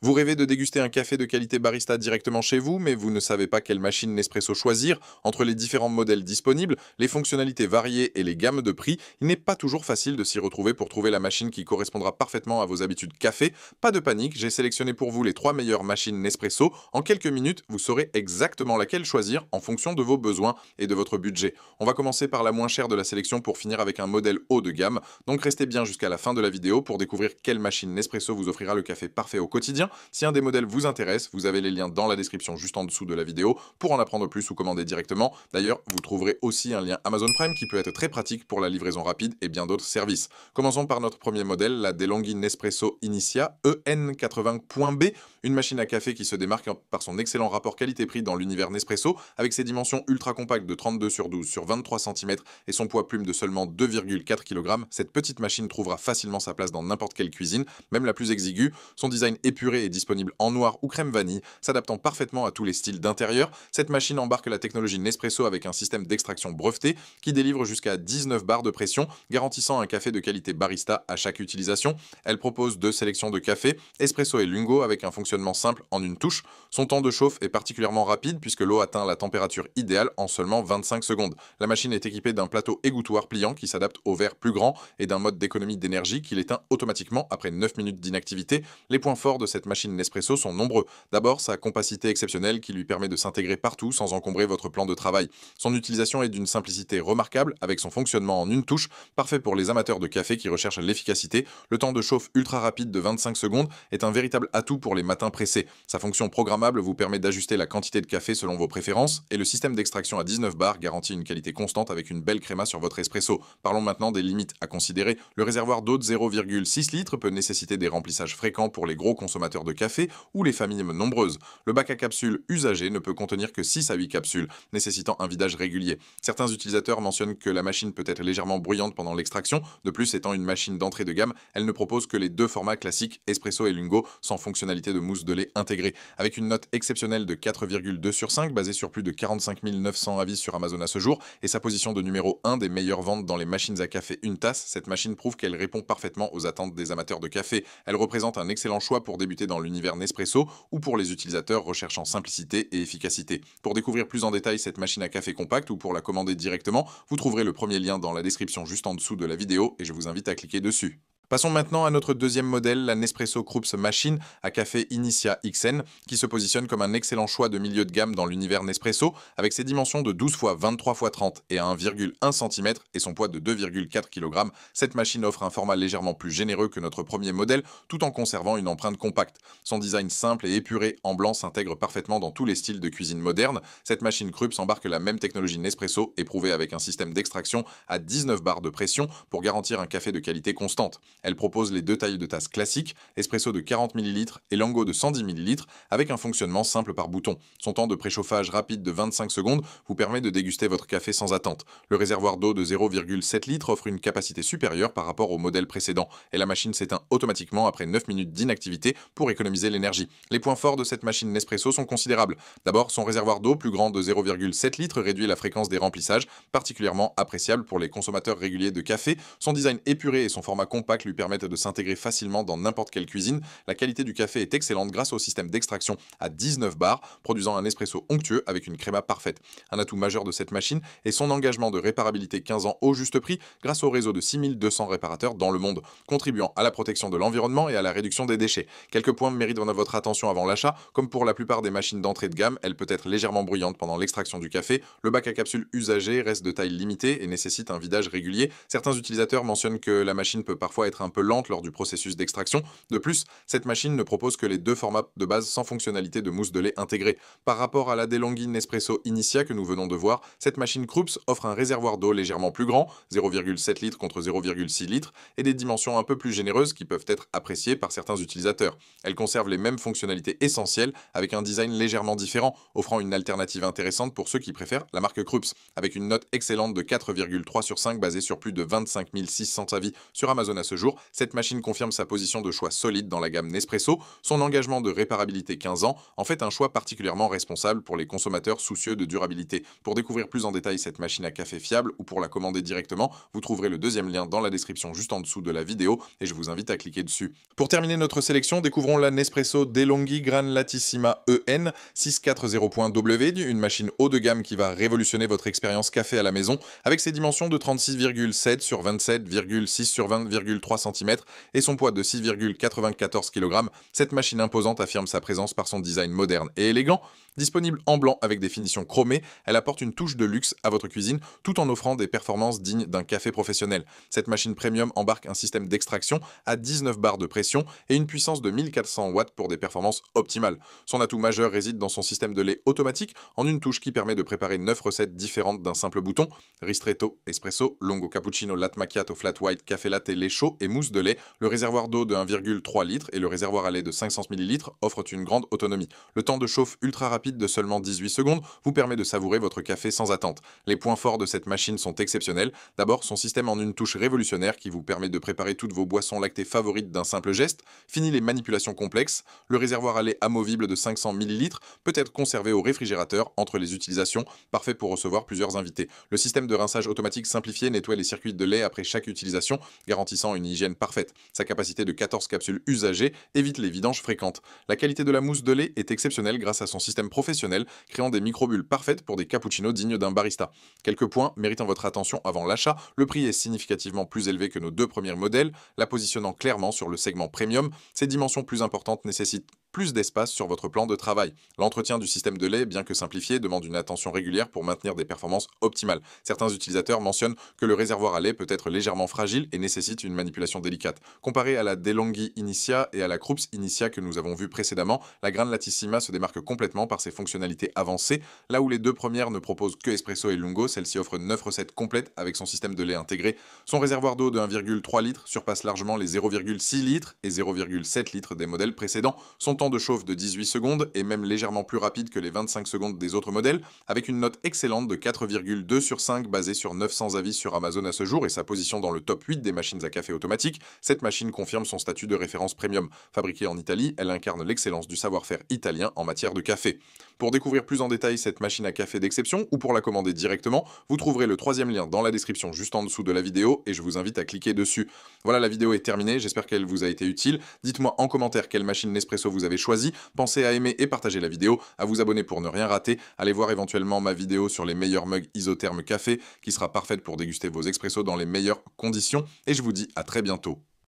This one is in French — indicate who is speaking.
Speaker 1: Vous rêvez de déguster un café de qualité barista directement chez vous, mais vous ne savez pas quelle machine Nespresso choisir. Entre les différents modèles disponibles, les fonctionnalités variées et les gammes de prix, il n'est pas toujours facile de s'y retrouver pour trouver la machine qui correspondra parfaitement à vos habitudes café. Pas de panique, j'ai sélectionné pour vous les 3 meilleures machines Nespresso. En quelques minutes, vous saurez exactement laquelle choisir en fonction de vos besoins et de votre budget. On va commencer par la moins chère de la sélection pour finir avec un modèle haut de gamme. Donc restez bien jusqu'à la fin de la vidéo pour découvrir quelle machine Nespresso vous offrira le café parfait au quotidien. Si un des modèles vous intéresse, vous avez les liens dans la description juste en dessous de la vidéo pour en apprendre plus ou commander directement. D'ailleurs, vous trouverez aussi un lien Amazon Prime qui peut être très pratique pour la livraison rapide et bien d'autres services. Commençons par notre premier modèle, la DeLonghi Nespresso Initia EN80.B, une machine à café qui se démarque par son excellent rapport qualité-prix dans l'univers Nespresso, avec ses dimensions ultra compactes de 32 sur 12 sur 23 cm et son poids plume de seulement 2,4 kg. Cette petite machine trouvera facilement sa place dans n'importe quelle cuisine, même la plus exiguë. Son design épuré est disponible en noir ou crème vanille, s'adaptant parfaitement à tous les styles d'intérieur. Cette machine embarque la technologie Nespresso avec un système d'extraction breveté qui délivre jusqu'à 19 bars de pression, garantissant un café de qualité barista à chaque utilisation. Elle propose 2 sélections de café, espresso et lungo, avec un fonctionnement simple en une touche. Son temps de chauffe est particulièrement rapide puisque l'eau atteint la température idéale en seulement 25 secondes. La machine est équipée d'un plateau égouttoir pliant qui s'adapte au verre plus grand et d'un mode d'économie d'énergie qui l'éteint automatiquement après 9 minutes d'inactivité. Les points forts de cette machine Nespresso sont nombreux. D'abord, sa compacité exceptionnelle qui lui permet de s'intégrer partout sans encombrer votre plan de travail. Son utilisation est d'une simplicité remarquable avec son fonctionnement en une touche, parfait pour les amateurs de café qui recherchent l'efficacité. Le temps de chauffe ultra rapide de 25 secondes est un véritable atout pour les matins pressés. Sa fonction programmable vous permet d'ajuster la quantité de café selon vos préférences et le système d'extraction à 19 bars garantit une qualité constante avec une belle créma sur votre espresso. Parlons maintenant des limites à considérer. Le réservoir d'eau de 0,6 litres peut nécessiter des remplissages fréquents pour les gros consommateurs de café ou les familles nombreuses. Le bac à capsules usagé ne peut contenir que 6 à 8 capsules, nécessitant un vidage régulier. Certains utilisateurs mentionnent que la machine peut être légèrement bruyante pendant l'extraction. De plus, étant une machine d'entrée de gamme, elle ne propose que les 2 formats classiques, espresso et lungo, sans fonctionnalité de mousse de lait intégrée. Avec une note exceptionnelle de 4,2 sur 5, basée sur plus de 45 900 avis sur Amazon à ce jour, et sa position de numéro 1 des meilleures ventes dans les machines à café une tasse, cette machine prouve qu'elle répond parfaitement aux attentes des amateurs de café. Elle représente un excellent choix pour débuter dans l'univers Nespresso ou pour les utilisateurs recherchant simplicité et efficacité. Pour découvrir plus en détail cette machine à café compacte ou pour la commander directement, vous trouverez le premier lien dans la description juste en dessous de la vidéo et je vous invite à cliquer dessus. Passons maintenant à notre deuxième modèle, la Nespresso Krups Machine à café Initia XN, qui se positionne comme un excellent choix de milieu de gamme dans l'univers Nespresso, avec ses dimensions de 12 x 23 x 30 et à 1,1 cm et son poids de 2,4 kg. Cette machine offre un format légèrement plus généreux que notre premier modèle, tout en conservant une empreinte compacte. Son design simple et épuré en blanc s'intègre parfaitement dans tous les styles de cuisine moderne. Cette machine Krups embarque la même technologie Nespresso, éprouvée avec un système d'extraction à 19 bars de pression pour garantir un café de qualité constante. Elle propose les 2 tailles de tasse classiques, espresso de 40 ml et lungo de 110 ml, avec un fonctionnement simple par bouton. Son temps de préchauffage rapide de 25 secondes vous permet de déguster votre café sans attente. Le réservoir d'eau de 0,7 litres offre une capacité supérieure par rapport au modèle précédent, et la machine s'éteint automatiquement après 9 minutes d'inactivité pour économiser l'énergie. Les points forts de cette machine Nespresso sont considérables. D'abord, son réservoir d'eau plus grand de 0,7 litres réduit la fréquence des remplissages, particulièrement appréciable pour les consommateurs réguliers de café. Son design épuré et son format compact lui permettent de s'intégrer facilement dans n'importe quelle cuisine. La qualité du café est excellente grâce au système d'extraction à 19 bars, produisant un espresso onctueux avec une créma parfaite. Un atout majeur de cette machine est son engagement de réparabilité 15 ans au juste prix grâce au réseau de 6200 réparateurs dans le monde, contribuant à la protection de l'environnement et à la réduction des déchets. Quelques points méritent votre attention avant l'achat. Comme pour la plupart des machines d'entrée de gamme, elle peut être légèrement bruyante pendant l'extraction du café. Le bac à capsules usagé reste de taille limitée et nécessite un vidage régulier. Certains utilisateurs mentionnent que la machine peut parfois être un peu lente lors du processus d'extraction. De plus, cette machine ne propose que les 2 formats de base sans fonctionnalité de mousse de lait intégrée. Par rapport à la DeLonghi Nespresso Initia que nous venons de voir, cette machine Krups offre un réservoir d'eau légèrement plus grand, 0,7 litres contre 0,6 litres, et des dimensions un peu plus généreuses qui peuvent être appréciées par certains utilisateurs. Elle conserve les mêmes fonctionnalités essentielles avec un design légèrement différent, offrant une alternative intéressante pour ceux qui préfèrent la marque Krups, avec une note excellente de 4,3 sur 5 basée sur plus de 25 600 avis sur Amazon à ce jour. jour, cette machine confirme sa position de choix solide dans la gamme Nespresso. Son engagement de réparabilité 15 ans en fait un choix particulièrement responsable pour les consommateurs soucieux de durabilité. Pour découvrir plus en détail cette machine à café fiable ou pour la commander directement, vous trouverez le deuxième lien dans la description juste en dessous de la vidéo et je vous invite à cliquer dessus. Pour terminer notre sélection, découvrons la Nespresso DeLonghi Gran Latissima EN 640.W, une machine haut de gamme qui va révolutionner votre expérience café à la maison avec ses dimensions de 36,7 sur 27,6 sur 20,3 cm et son poids de 6,94 kg. Cette machine imposante affirme sa présence par son design moderne et élégant. Disponible en blanc avec des finitions chromées, elle apporte une touche de luxe à votre cuisine tout en offrant des performances dignes d'un café professionnel. Cette machine premium embarque un système d'extraction à 19 bars de pression et une puissance de 1400 watts pour des performances optimales. Son atout majeur réside dans son système de lait automatique en une touche qui permet de préparer 9 recettes différentes d'un simple bouton. Ristretto, espresso, longo cappuccino, latte macchiato, flat white, café latte, lait chaud et mousse de lait. Le réservoir d'eau de 1,3 litre et le réservoir à lait de 500 ml offrent une grande autonomie. Le temps de chauffe ultra rapide de seulement 18 secondes vous permet de savourer votre café sans attente. Les points forts de cette machine sont exceptionnels. D'abord, son système en une touche révolutionnaire qui vous permet de préparer toutes vos boissons lactées favorites d'un simple geste. Fini les manipulations complexes. Le réservoir à lait amovible de 500 ml peut être conservé au réfrigérateur entre les utilisations, parfait pour recevoir plusieurs invités. Le système de rinçage automatique simplifié nettoie les circuits de lait après chaque utilisation, garantissant une hygiène parfaite. Sa capacité de 14 capsules usagées évite les vidanges fréquentes. La qualité de la mousse de lait est exceptionnelle grâce à son système professionnel, créant des microbules parfaites pour des cappuccinos dignes d'un barista. Quelques points méritant votre attention avant l'achat. Le prix est significativement plus élevé que nos deux premiers modèles, la positionnant clairement sur le segment premium. Ses dimensions plus importantes nécessitent plus d'espace sur votre plan de travail. L'entretien du système de lait, bien que simplifié, demande une attention régulière pour maintenir des performances optimales. Certains utilisateurs mentionnent que le réservoir à lait peut être légèrement fragile et nécessite une manipulation délicate. Comparé à la DeLonghi Initia et à la Krups Initia que nous avons vues précédemment, la Gran Latissima se démarque complètement par ses fonctionnalités avancées. Là où les deux premières ne proposent que espresso et lungo, celle-ci offre 9 recettes complètes avec son système de lait intégré. Son réservoir d'eau de 1,3 litre surpasse largement les 0,6 litres et 0,7 litres des modèles précédents. Son temps de chauffe de 18 secondes est même légèrement plus rapide que les 25 secondes des autres modèles, avec une note excellente de 4,2 sur 5 basée sur 900 avis sur Amazon à ce jour et sa position dans le top 8 des machines à café automatiques. Cette machine confirme son statut de référence premium. Fabriquée en Italie, elle incarne l'excellence du savoir-faire italien en matière de café. Pour découvrir plus en détail cette machine à café d'exception ou pour la commander directement, vous trouverez le troisième lien dans la description juste en dessous de la vidéo et je vous invite à cliquer dessus. Voilà, la vidéo est terminée, j'espère qu'elle vous a été utile. Dites-moi en commentaire quelle machine Nespresso vous avez choisi. Pensez à aimer et partager la vidéo, à vous abonner pour ne rien rater. Allez voir éventuellement ma vidéo sur les meilleurs mugs isothermes café qui sera parfaite pour déguster vos expressos dans les meilleures conditions et je vous dis à très bientôt.